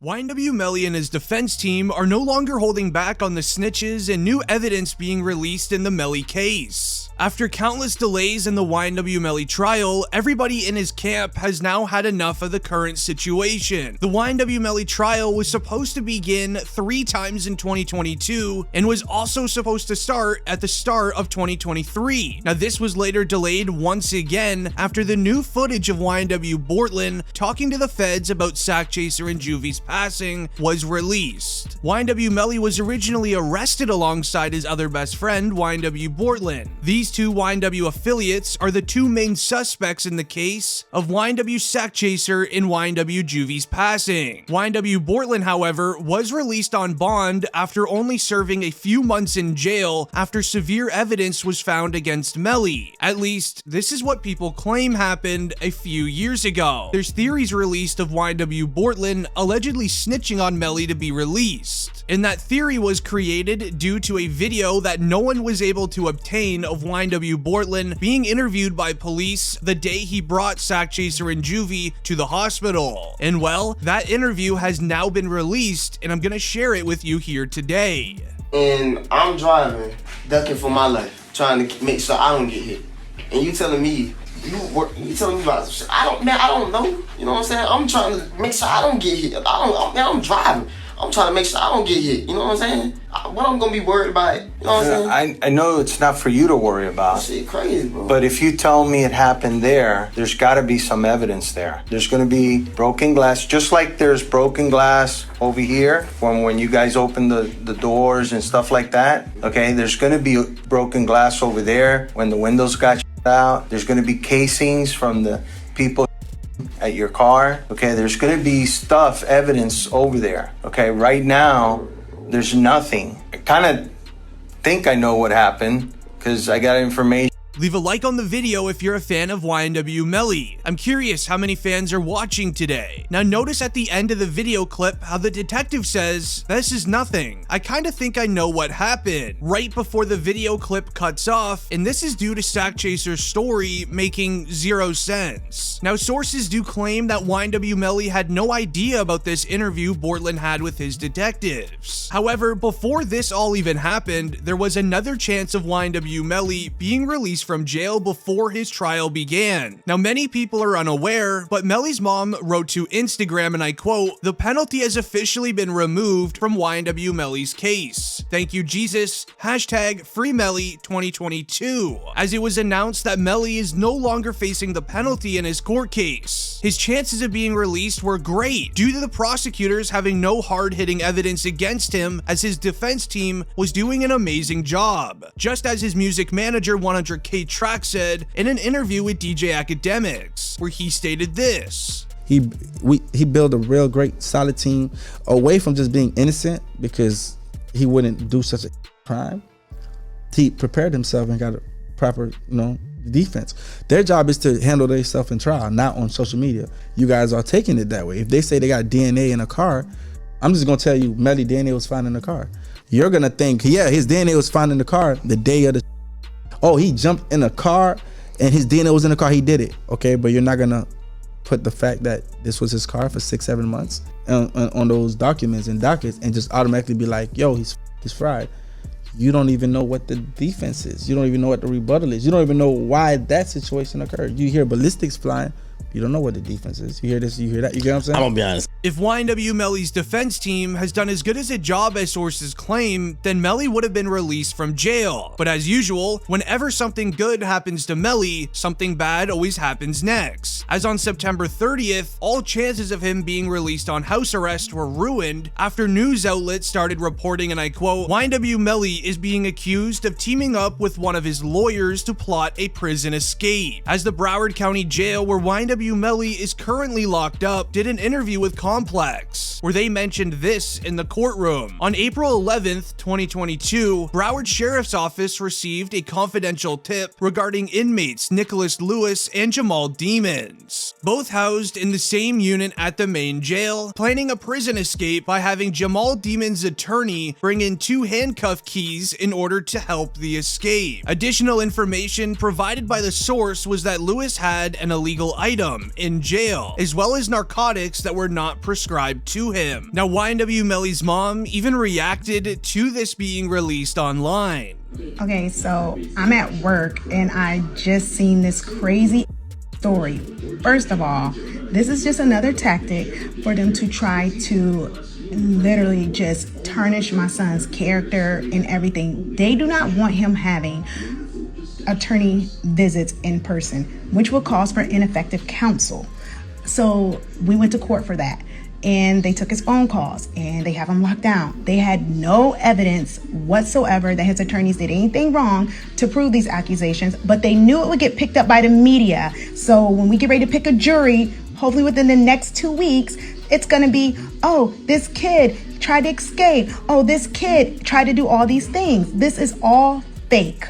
YNW Melly and his defense team are no longer holding back on the snitches and new evidence being released in the Melly case. After countless delays in the YNW Melly trial, everybody in his camp has now had enough of the current situation. The YNW Melly trial was supposed to begin 3 times in 2022 and was also supposed to start at the start of 2023. Now this was later delayed once again after the new footage of YNW Bortlen talking to the feds about Sakchaser and Juvy's passing was released. YNW Melly was originally arrested alongside his other best friend, YNW Bortlen. These two YNW affiliates are the two main suspects in the case of YNW Sakchaser and YNW Juvy's passing. YNW Bortlen, however, was released on bond after only serving a few months in jail after severe evidence was found against Melly. At least, this is what people claim happened a few years ago. There's theories released of YNW Bortlen allegedly snitching on Melly to be released, and that theory was created due to a video that no one was able to obtain of YNW Bortlen being interviewed by police the day he brought Sakchaser and Juvy to the hospital. And well, that interview has now been released, and I'm gonna share it with you here today. And I'm driving, ducking for my life, trying to make sure I don't get hit. And you telling me, you telling me about shit. I don't know. You know what I'm saying? I'm trying to make sure I don't get hit. I'm driving. I'm trying to make sure I don't get hit. You know what I'm saying? What I'm gonna be worried about? You know what I'm saying? I know it's not for you to worry about. Shit crazy, bro. But if you tell me it happened there's gotta be some evidence there. There's gonna be broken glass, just like there's broken glass over here from when you guys open the doors and stuff like that. Okay, there's gonna be broken glass over there when the windows got out. There's gonna be casings from the people at your car. Okay, there's gonna be evidence over there. Okay, right now there's nothing. I kind of think I know what happened because I got information. Leave a like on the video if you're a fan of YNW Melly. I'm curious how many fans are watching today. Now notice at the end of the video clip how the detective says, "This is nothing. I kinda think I know what happened," right before the video clip cuts off, and this is due to Sakchaser's story making 0 sense. Now sources do claim that YNW Melly had no idea about this interview Bortlen had with his detectives. However, before this all even happened, there was another chance of YNW Melly being released from jail before his trial began. Now many people are unaware, but Melly's mom wrote to Instagram, and I quote, "The penalty has officially been removed from YNW Melly's case. Thank you Jesus, #FreeMelly2022. As it was announced that Melly is no longer facing the penalty in his court case. His chances of being released were great due to the prosecutors having no hard-hitting evidence against him, as his defense team was doing an amazing job. Just as his music manager 100K Track said in an interview with DJ Academics, where he stated this. He built a real great solid team away from just being innocent because he wouldn't do such a crime. He prepared himself and got a proper, defense. Their job is to handle themselves in trial, not on social media. You guys are taking it that way. If they say they got DNA in a car, I'm just gonna tell you, Melly DNA was found in the car. You're gonna think, yeah, his DNA was found in the car the day of the. Oh, he jumped in a car and his DNA was in the car, he did it. Okay, but you're not gonna put the fact that this was his car for 6-7 months on those documents and dockets and just automatically be like, yo, he's fried. You don't even know what the defense is. You don't even know what the rebuttal is. You don't even know why that situation occurred. You hear ballistics flying, you don't know what the defense is. You hear this, you hear that, you get what I'm saying? I'm gonna be honest. If YNW Melly's defense team has done as good as a job as sources claim, then Melly would have been released from jail. But as usual, whenever something good happens to Melly, something bad always happens next. As on September 30th, all chances of him being released on house arrest were ruined after news outlets started reporting, and I quote, "YNW Melly is being accused of teaming up with one of his lawyers to plot a prison escape." As the Broward County Jail, where YNW Melly is currently locked up, did an interview with Complex, where they mentioned this in the courtroom. On April 11th, 2022, Broward Sheriff's Office received a confidential tip regarding inmates Nicholas Lewis and Jamal Demons, both housed in the same unit at the main jail, planning a prison escape by having Jamal Demons' attorney bring in 2 handcuff keys in order to help the escape. Additional information provided by the source was that Lewis had an illegal item in jail, as well as narcotics that were not not prescribed to him. Now, YNW Melly's mom even reacted to this being released online. Okay, so I'm at work and I just seen this crazy story. First of all, this is just another tactic for them to try to literally just tarnish my son's character and everything. They do not want him having attorney visits in person, which will cause for ineffective counsel. So we went to court for that. And they took his phone calls and they have him locked down. They had no evidence whatsoever that his attorneys did anything wrong to prove these accusations, but they knew it would get picked up by the media. So when we get ready to pick a jury, hopefully within the next 2 weeks, it's gonna be, oh, this kid tried to escape. Oh, this kid tried to do all these things. This is all fake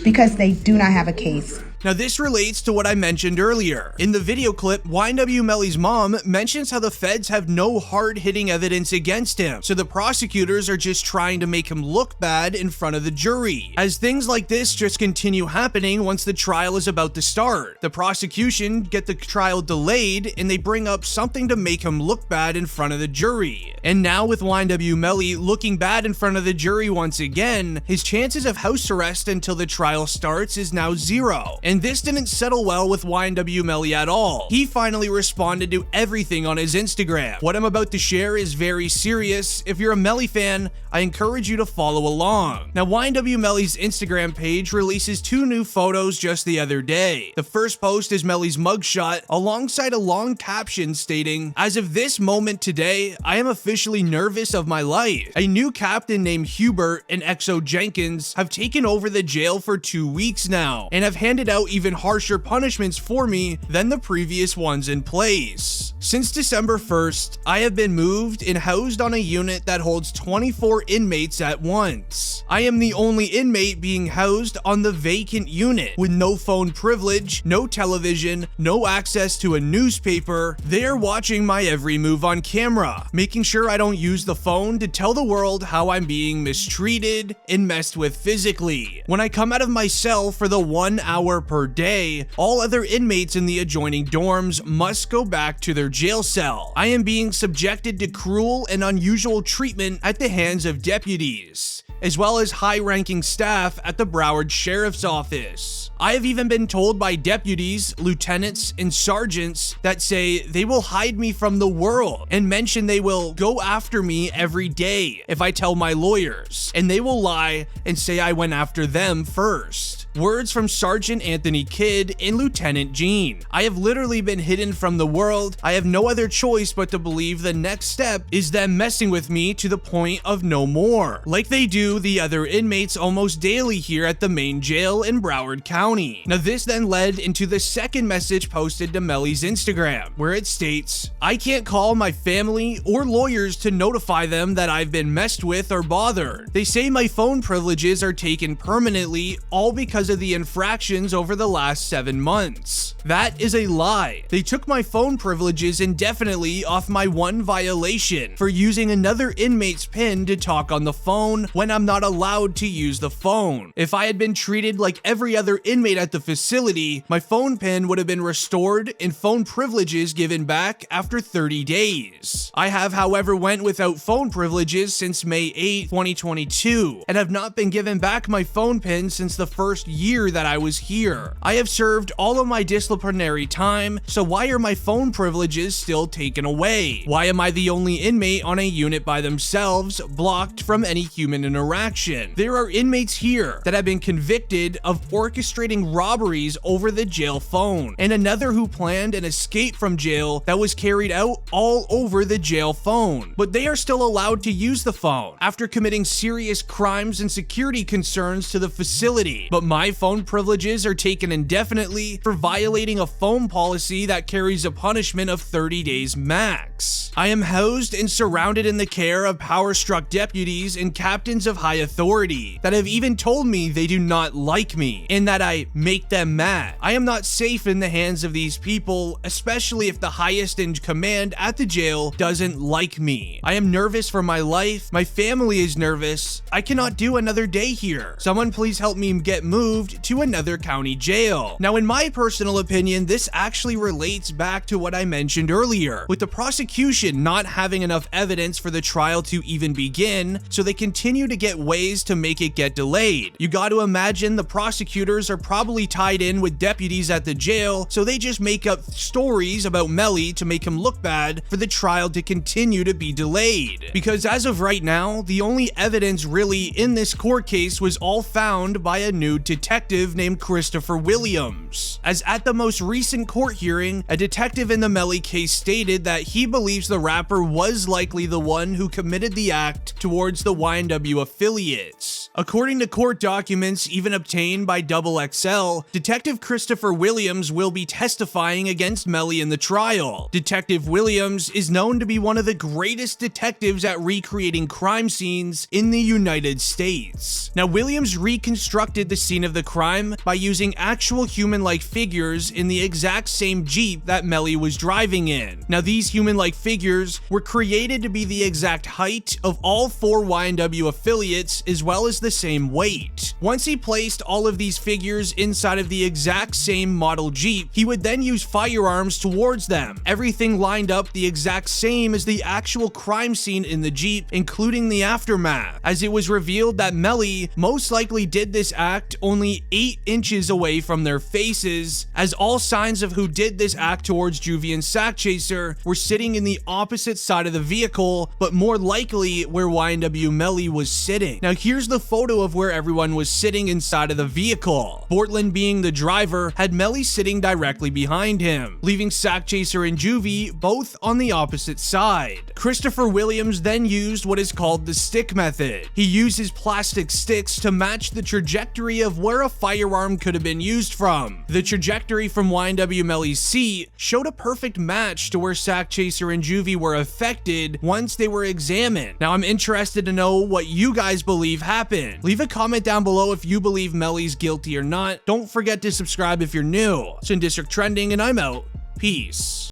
because they do not have a case. Now, this relates to what I mentioned earlier. In the video clip, YNW Melly's mom mentions how the feds have no hard-hitting evidence against him, so the prosecutors are just trying to make him look bad in front of the jury. As things like this just continue happening once the trial is about to start, the prosecution get the trial delayed and they bring up something to make him look bad in front of the jury. And now with YNW Melly looking bad in front of the jury once again, his chances of house arrest until the trial starts is now 0. And this didn't settle well with YNW Melly at all. He finally responded to everything on his Instagram. What I'm about to share is very serious. If you're a Melly fan, I encourage you to follow along. Now, YNW Melly's Instagram page releases 2 new photos just the other day. The first post is Melly's mugshot alongside a long caption stating, "As of this moment today, I am officially nervous of my life. A new captain named Hubert and XO Jenkins have taken over the jail for 2 weeks now and have handed out even harsher punishments for me than the previous ones in place. Since December 1st, I have been moved and housed on a unit that holds 24 inmates at once. I am the only inmate being housed on the vacant unit with no phone privilege, no television, no access to a newspaper. They are watching my every move on camera, making sure I don't use the phone to tell the world how I'm being mistreated and messed with physically. When I come out of my cell for the 1 hour per day, all other inmates in the adjoining dorms must go back to their jail cell. I am being subjected to cruel and unusual treatment at the hands of deputies, as well as high-ranking staff at the Broward Sheriff's Office. I have even been told by deputies, lieutenants, and sergeants that say they will hide me from the world and mention they will go after me every day if I tell my lawyers, and they will lie and say I went after them first." Words from Sergeant Anthony Kidd and Lieutenant Jean. "I have literally been hidden from the world. I have no other choice but to believe the next step is them messing with me to the point of no more, like they do the other inmates almost daily here at the main jail in Broward County." Now, this then led into the second message posted to Melly's Instagram, where it states, "I can't call my family or lawyers to notify them that I've been messed with or bothered. They say my phone privileges are taken permanently, all because of the infractions over the last 7 months. That is a lie. They took my phone privileges indefinitely off my one violation for using another inmate's PIN to talk on the phone when I'm not allowed to use the phone. If I had been treated like every other inmate at the facility, my phone PIN would have been restored and phone privileges given back after 30 days. I have, however, went without phone privileges since May 8, 2022, and have not been given back my phone PIN since the first year that I was here. I have served all of my disciplinary time, so why are my phone privileges still taken away? Why am I the only inmate on a unit by themselves, blocked from any human interaction? There are inmates here that have been convicted of orchestrating robberies over the jail phone, and another who planned an escape from jail that was carried out all over the jail phone. But they are still allowed to use the phone after committing serious crimes and security concerns to the facility. But my phone privileges are taken indefinitely for violating a phone policy that carries a punishment of 30 days max. I am housed and surrounded in the care of power-struck deputies and captains of of high authority that have even told me they do not like me and that I make them mad. I am not safe in the hands of these people, especially if the highest in command at the jail doesn't like me. I am nervous for my life. My family is nervous. I cannot do another day here. Someone please help me get moved to another county jail. Now, in my personal opinion, this actually relates back to what I mentioned earlier, with the prosecution not having enough evidence for the trial to even begin, so they continue to get ways to make it get delayed. You got to imagine the prosecutors are probably tied in with deputies at the jail, so they just make up stories about Melly to make him look bad for the trial to continue to be delayed. Because as of right now, the only evidence really in this court case was all found by a new detective named Christopher Williams. As at the most recent court hearing, a detective in the Melly case stated that he believes the rapper was likely the one who committed the act towards the YNW affiliates. According to court documents even obtained by XXL, Detective Christopher Williams will be testifying against Melly in the trial. Detective Williams is known to be one of the greatest detectives at recreating crime scenes in the United States. Now, Williams reconstructed the scene of the crime by using actual human-like figures in the exact same Jeep that Melly was driving in. Now, these human-like figures were created to be the exact height of all 4 YNW affiliates as well as the same weight. Once he placed all of these figures inside of the exact same model Jeep, he would then use firearms towards them. Everything lined up the exact same as the actual crime scene in the Jeep, including the aftermath, as it was revealed that Melly most likely did this act only 8 inches away from their faces, as all signs of who did this act towards Juvy and Sakchaser were sitting in the opposite side of the vehicle, but more likely where YNW Melly was sitting. Now, here's the photo of where everyone was sitting inside of the vehicle. Bortlen, being the driver, had Melly sitting directly behind him, leaving Sakchaser and Juvy both on the opposite side. Christopher Williams then used what is called the stick method. He uses plastic sticks to match the trajectory of where a firearm could have been used from. The trajectory from YNW Melly's seat showed a perfect match to where Sakchaser and Juvy were affected once they were examined. Now, I'm interested to know what you guys believe happened. Leave a comment down below if you believe Melly's guilty or not. Don't forget to subscribe if you're new. It's in District Trending, and I'm out. Peace.